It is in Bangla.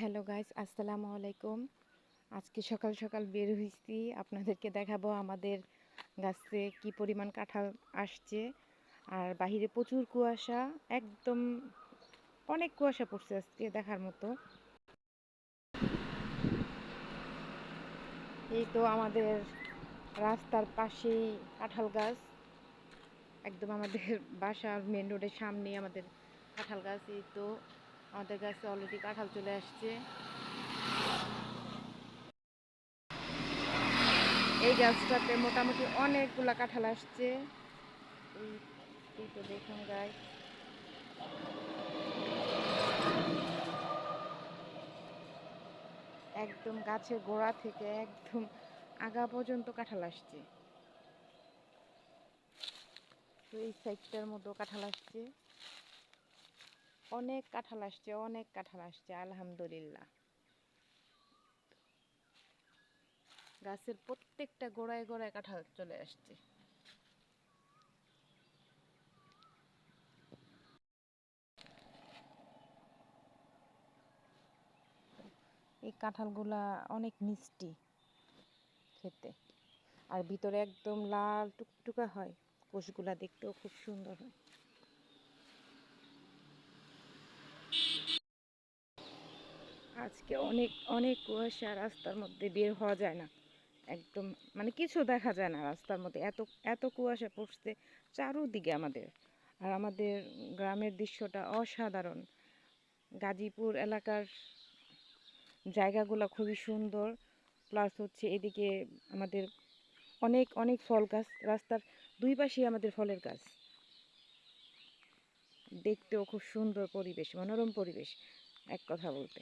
হ্যালো গাইস, আসসালামু আলাইকুম। আজকে সকাল সকাল বের হইছি, আপনাদেরকে দেখাবো আমাদের গাছে কি পরিমাণ কাঁঠাল আসছে। আর বাহিরে প্রচুর কুয়াশা, একদম অনেক কুয়াশা পড়ছে আজকে দেখার মতো। এই তো আমাদের রাস্তার পাশেই কাঁঠাল গাছ, একদম আমাদের বাসার মেন রোডের সামনেই আমাদের কাঁঠাল গাছ। এই তো আমাদের গাছে অলরেডি কাঁঠাল চলে আসছে। এই গাছটাতে মোটামুটি অনেকগুলা কাঁঠাল আসছে। এই এই তো দেখুন গাইস, একদম গাছের গোড়া থেকে একদম আগা পর্যন্ত কাঁঠাল আসছে। তো এই সাইডটার মতো কাঁঠাল আসছে, অনেক কাঁঠাল আসছে, অনেক কাঁঠাল আসছে আলহামদুলিল্লাহ। গাছের প্রত্যেকটা গোড়ায় গোড়ায় কাঁঠাল চলে আসছে। এই কাঁঠালগুলা অনেক মিষ্টি খেতে, আর ভিতরে একদম লাল টুকটুকা হয়, কোষগুলা দেখতেও খুব সুন্দর হয়। আজকে অনেক অনেক কুয়াশা, রাস্তার মধ্যে বের হওয়া যায় না, একদম মানে কিছু দেখা যায় না রাস্তার মধ্যে, এত এত কুয়াশা পড়ছে চারোদিকে আমাদের। আর আমাদের গ্রামের দৃশ্যটা অসাধারণ। গাজীপুর এলাকার জায়গাগুলো খুবই সুন্দর, প্লাস হচ্ছে এদিকে আমাদের অনেক অনেক ফল গাছ, রাস্তার দুই পাশেই আমাদের ফলের গাছ, দেখতেও খুব সুন্দর পরিবেশ, মনোরম পরিবেশ এক কথা বলতে।